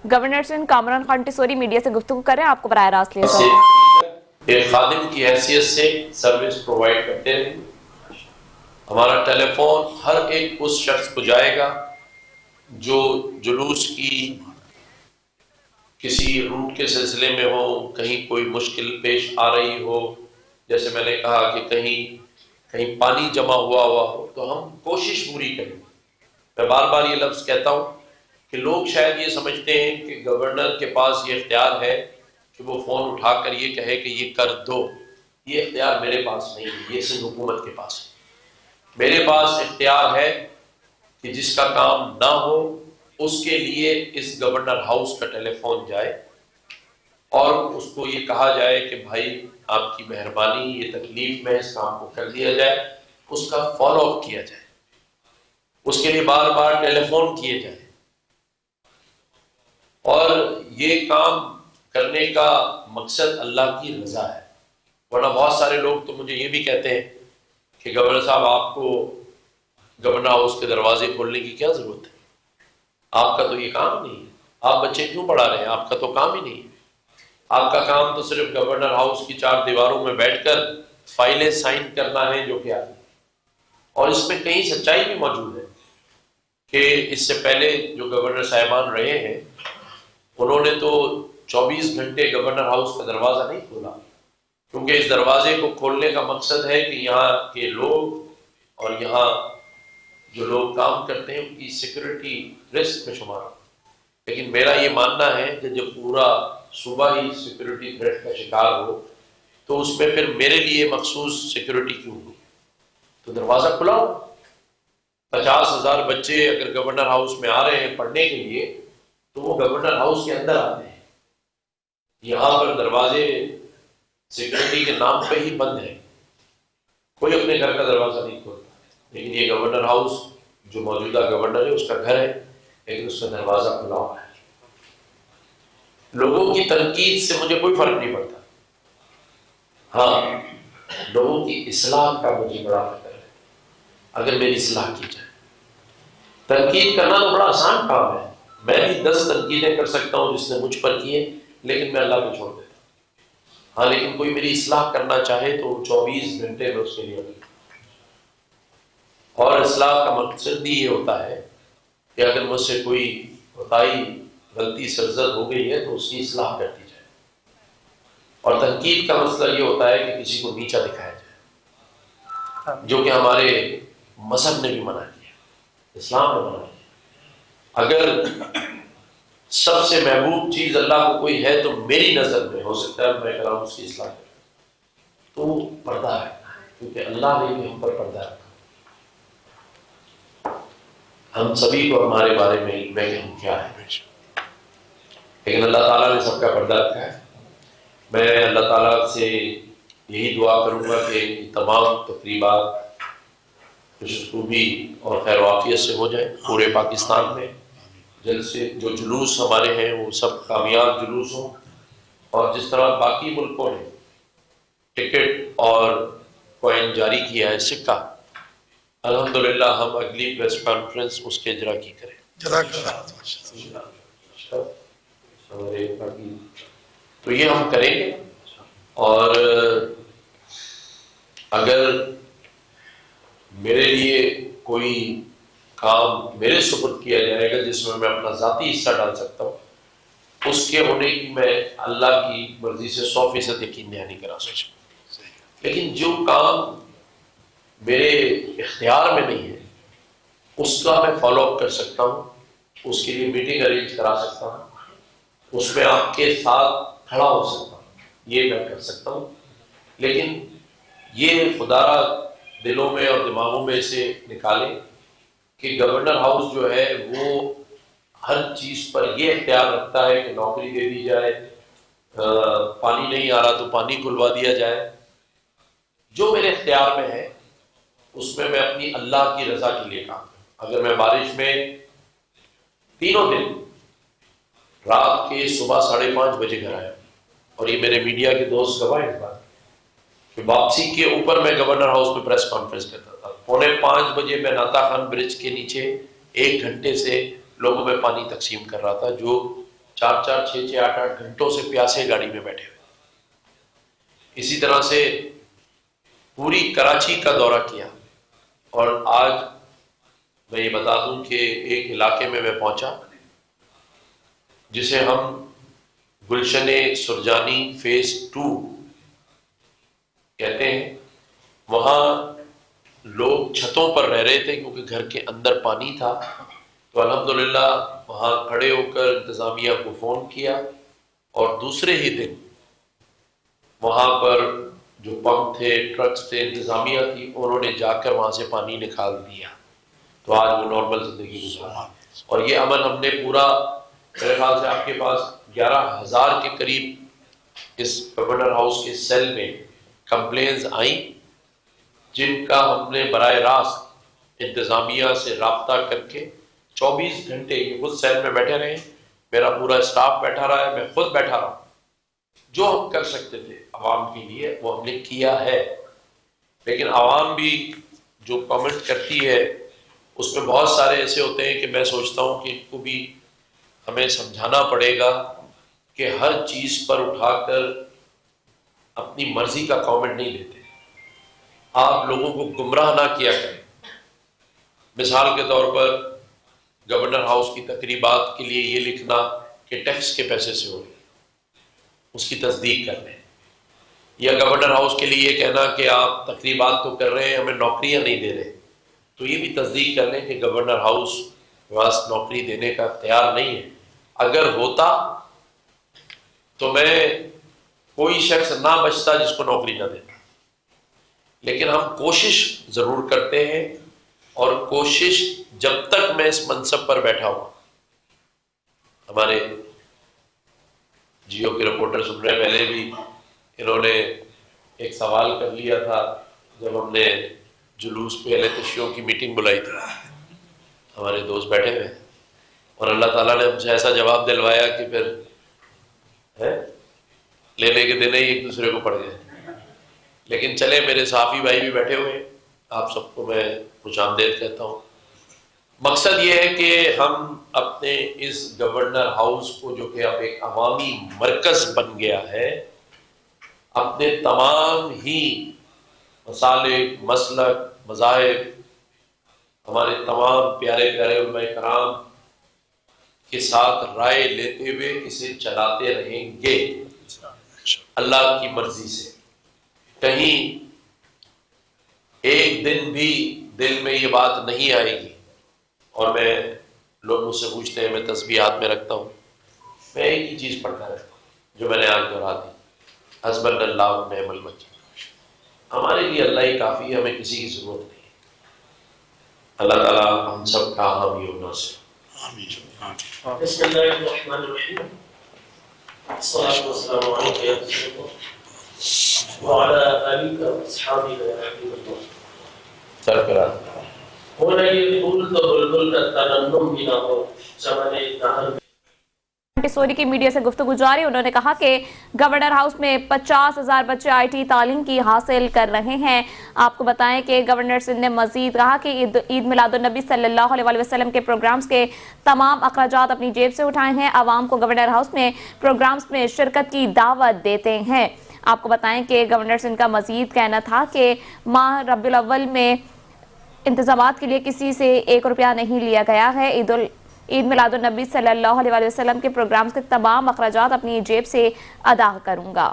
Governor Sindh Kamran Khan Tessori media سے گفتگو کر رہے ہیں، آپ کو براہ راست لے ایک خادم کی حیثیت سے سروس پرووائڈ کرتے ہیں۔ ہمارا ٹیلی فون ہر ایک اس شخص کو جائے گا جو جلوس کی کسی روٹ کے سلسلے میں ہو، کہیں کوئی مشکل پیش آ رہی ہو، جیسے میں نے کہا کہ کہیں پانی جمع ہوا ہو، تو ہم کوشش پوری کریں۔ میں بار بار یہ لفظ کہتا ہوں کہ لوگ شاید یہ سمجھتے ہیں کہ گورنر کے پاس یہ اختیار ہے کہ وہ فون اٹھا کر یہ کہے کہ یہ کر دو۔ یہ اختیار میرے پاس نہیں ہے، یہ صرف حکومت کے پاس ہے۔ میرے پاس اختیار ہے کہ جس کا کام نہ ہو اس کے لیے اس گورنر ہاؤس کا ٹیلی فون جائے اور اس کو یہ کہا جائے کہ بھائی آپ کی مہربانی، یہ تکلیف میں اس کام کو کر دیا جائے، اس کا فالو اپ کیا جائے، اس کے لیے بار بار ٹیلی فون کیے جائے۔ اور یہ کام کرنے کا مقصد اللہ کی رضا ہے، ورنہ بہت سارے لوگ تو مجھے یہ بھی کہتے ہیں کہ گورنر صاحب آپ کو گورنر ہاؤس کے دروازے کھولنے کی کیا ضرورت ہے، آپ کا تو یہ کام نہیں ہے، آپ بچے کیوں پڑھا رہے ہیں، آپ کا تو کام ہی نہیں ہے، آپ کا کام تو صرف گورنر ہاؤس کی 4 دیواروں میں بیٹھ کر فائلیں سائن کرنا ہے جو کیا ہے۔ اور اس میں کہیں سچائی بھی موجود ہے کہ اس سے پہلے جو گورنر صاحبان رہے ہیں انہوں نے تو 24 گھنٹے گورنر ہاؤس کا دروازہ نہیں کھولا، کیونکہ اس دروازے کو کھولنے کا مقصد ہے کہ یہاں کے لوگ اور یہاں جو لوگ کام کرتے ہیں ان کی سیکورٹی رسک میں شمار ہو۔ لیکن میرا یہ ماننا ہے کہ جب پورا صوبہ ہی سیکورٹی تھریٹ کا شکار ہو تو اس میں پھر میرے لیے مخصوص سیکورٹی کیوں ہو؟ تو دروازہ کھلا ہو۔ 50,000 بچے اگر گورنر ہاؤس میں آ رہے ہیں پڑھنے کے لیے تو وہ گورنر ہاؤس کے اندر آتے ہیں، یہاں پر دروازے سیکورٹی کے نام پہ ہی بند ہے، کوئی اپنے گھر کا دروازہ نہیں کھولتا۔ لیکن یہ گورنر ہاؤس جو موجودہ گورنر ہے اس کا گھر ہے، لیکن اس کا دروازہ کھلا ہوا ہے۔ لوگوں کی تنقید سے مجھے کوئی فرق نہیں پڑتا، ہاں لوگوں کی اصلاح کا مجھے بڑا فکر ہے، اگر میری اصلاح کی جائے۔ تنقید کرنا تو بڑا آسان کام ہے، میں بھی 10 تنقیدیں کر سکتا ہوں جس نے مجھ پر کیے، لیکن میں اللہ کو چھوڑ دیتا ہوں۔ ہاں لیکن کوئی میری اصلاح کرنا چاہے تو 24 گھنٹے میں اس کے لیے، اور اصلاح کا مقصد بھی یہ ہوتا ہے کہ اگر مجھ سے کوئی کوتاہی، غلطی، سرزد ہو گئی ہے تو اس کی اصلاح کر دی جائے۔ اور تنقید کا مسئلہ یہ ہوتا ہے کہ کسی کو نیچا دکھایا جائے، جو کہ ہمارے مذہب نے بھی منع کیا، اسلام نے منع کیا۔ اگر سب سے محبوب چیز اللہ کو کوئی ہے تو میری نظر میں ہو سکتا ہے میں کلام اس کی اصلاح کروں، تو پردہ ہے، کیونکہ اللہ نے بھی ہم پر پردہ رکھا۔ ہم سبھی کو ہمارے بارے میں علم ہے کہ ہم کیا ہیں، لیکن اللہ تعالیٰ نے سب کا پردہ رکھا ہے۔ میں اللہ تعالیٰ سے یہی دعا کروں گا کہ تمام تقریبات خوشخوبی اور خیر وعافیت سے ہو جائیں پورے پاکستان میں، جلسے جو جلوس ہمارے ہیں وہ سب کامیاب جلوس ہوں، اور جس طرح باقی ملکوں نے ٹکٹ اور کوئن جاری کیا ہے، سکہ، الحمدللہ ہم اگلی پریس کانفرنس اس کے اجرا کی کریں۔ تو یہ ہم کریں گے، اور اگر میرے لیے کوئی کام میرے سپرد کیا جائے گا جس میں میں اپنا ذاتی حصہ ڈال سکتا ہوں، اس کے ہونے کی میں اللہ کی مرضی سے 100% یقین دہانی کرا سکتا ہوں۔ لیکن جو کام میرے اختیار میں نہیں ہے اس کا میں فالو اپ کر سکتا ہوں، اس کے لیے میٹنگ ارینج کرا سکتا ہوں، اس میں آپ کے ساتھ کھڑا ہو سکتا ہوں، یہ میں کر سکتا ہوں۔ لیکن یہ خدا را دلوں میں اور دماغوں میں سے نکالیں کہ گورنر ہاؤس جو ہے وہ ہر چیز پر یہ اختیار رکھتا ہے کہ نوکری دے دی جائے، پانی نہیں آ رہا تو پانی کھلوا دیا جائے۔ جو میرے اختیار میں ہے اس میں میں اپنی اللہ کی رضا کے لیے کام کروں۔ اگر میں بارش میں تینوں دن رات کے صبح 5:30 بجے گھر آیا، اور یہ میرے میڈیا کے دوست گواہ ہیں اس بات کہ واپسی کے اوپر میں گورنر ہاؤس میں پریس کانفرنس کرتا تھا، 4:45 بجے میں ناتا خان برج کے نیچے 1 گھنٹے سے لوگوں میں پانی تقسیم کر رہا تھا، جو 4-4, 6-6, 8-8 گھنٹوں سے پیاسے گاڑی میں بیٹھے ہوئے. اسی طرح سے پوری کراچی کا دورہ کیا. اور آج میں یہ بتا دوں کہ ایک علاقے میں پہنچا جسے ہم گلشن سرجانی فیز 2 کہتے ہیں. وہاں لوگ چھتوں پر رہ رہے تھے کیونکہ گھر کے اندر پانی تھا. تو الحمدللہ وہاں کھڑے ہو کر انتظامیہ کو فون کیا اور دوسرے ہی دن وہاں پر جو پمپ تھے، ٹرکس تھے، انتظامیہ تھی، انہوں نے جا کر وہاں سے پانی نکال دیا. تو آج وہ نارمل زندگی گزارا. اور یہ عمل ہم نے پورا، میرے خیال سے آپ کے پاس 11,000 کے قریب اس گورنر ہاؤس کے سیل میں کمپلینز آئیں، جن کا ہم نے براہ راست انتظامیہ سے رابطہ کر کے 24 گھنٹے یہ خود سیل میں بیٹھے رہے. میرا پورا اسٹاف بیٹھا رہا ہے، میں خود بیٹھا رہا ہوں. جو ہم کر سکتے تھے عوام کے لیے وہ ہم نے کیا ہے. لیکن عوام بھی جو کامنٹ کرتی ہے اس میں بہت سارے ایسے ہوتے ہیں کہ میں سوچتا ہوں کہ ان کو بھی ہمیں سمجھانا پڑے گا کہ ہر چیز پر اٹھا کر اپنی مرضی کا کامنٹ نہیں دیتے. آپ لوگوں کو گمراہ نہ کیا کریں. مثال کے طور پر گورنر ہاؤس کی تقریبات کے لیے یہ لکھنا کہ ٹیکس کے پیسے سے ہو رہی، اس کی تصدیق کر لیں. یا گورنر ہاؤس کے لیے یہ کہنا کہ آپ تقریبات تو کر رہے ہیں، ہمیں نوکریاں نہیں دے رہے، تو یہ بھی تصدیق کر لیں کہ گورنر ہاؤس کے پاس نوکری دینے کا اختیار نہیں ہے. اگر ہوتا تو میں کوئی شخص نہ بچتا جس کو نوکری نہ دیتا. لیکن ہم کوشش ضرور کرتے ہیں، اور کوشش جب تک میں اس منصب پر بیٹھا ہوں. ہمارے جیو کے رپورٹر سن رہے، پہلے بھی انہوں نے ایک سوال کر لیا تھا جب ہم نے جلوس پہ اہل تشیعوں کی میٹنگ بلائی تھی. ہمارے دوست بیٹھے ہوئے اور اللہ تعالیٰ نے ہم سے ایسا جواب دلوایا کہ پھر لینے کے دینے ہی ایک دوسرے کو پڑ گئے. لیکن چلے، میرے صحافی بھائی بھی بیٹھے ہوئے، آپ سب کو میں خوش آمدید کہتا ہوں. مقصد یہ ہے کہ ہم اپنے اس گورنر ہاؤس کو، جو کہ اب ایک عوامی مرکز بن گیا ہے، اپنے تمام ہی مسالک، مسلک، مذاہب، ہمارے تمام پیارے پیارے علماء کرام کے ساتھ رائے لیتے ہوئے اسے چلاتے رہیں گے اللہ کی مرضی سے. کہیں ایک دن بھی دل میں یہ بات نہیں آئے گی. اور میں، لوگ مجھ سے پوچھتے ہیں، میں تسبیحات میں رکھتا ہوں، میں ایک ہی چیز پڑھتا رہتا ہوں جو میں نے آج دہرا دی، حسبنا اللہ و نعم الوکیل. ہمارے لیے اللہ ہی کافی ہے، ہمیں کسی کی ضرورت نہیں. اللہ تعالیٰ ہم سب کا حامی و ناصر. بسم اللہ الرحمن الرحیم. الصلاة والسلام علیکم یا رسول اللہ وعلی آلک و اصحابک یا حبیب اللہ. سرکرات ہونا یہ بلد و بلبل کا ترنم بھی نہ ہو زمانے دہر. سوری کی میڈیا سے گفتگو جاری. انہوں نے کہا کہ گورنر ہاؤس میں 50,000 بچے آئی ٹی تعلیم کی حاصل کر رہے ہیں. آپ کو بتائیں کہ گورنر سندھ نے مزید کہا کہ عید میلاد النبی صلی اللہ علیہ وسلم کے پروگرامز کے تمام اخراجات اپنی جیب سے اٹھائے ہیں. عوام کو گورنر ہاؤس میں پروگرامز میں شرکت کی دعوت دیتے ہیں. آپ کو بتائیں کہ گورنر سندھ کا مزید کہنا تھا کہ ماہ ربیع الاول میں انتظامات کے لیے کسی سے 1 روپیہ نہیں لیا گیا ہے. عید میلاد النبی صلی اللہ علیہ وسلم کے پروگرامز کے تمام اخراجات اپنی جیب سے ادا کروں گا.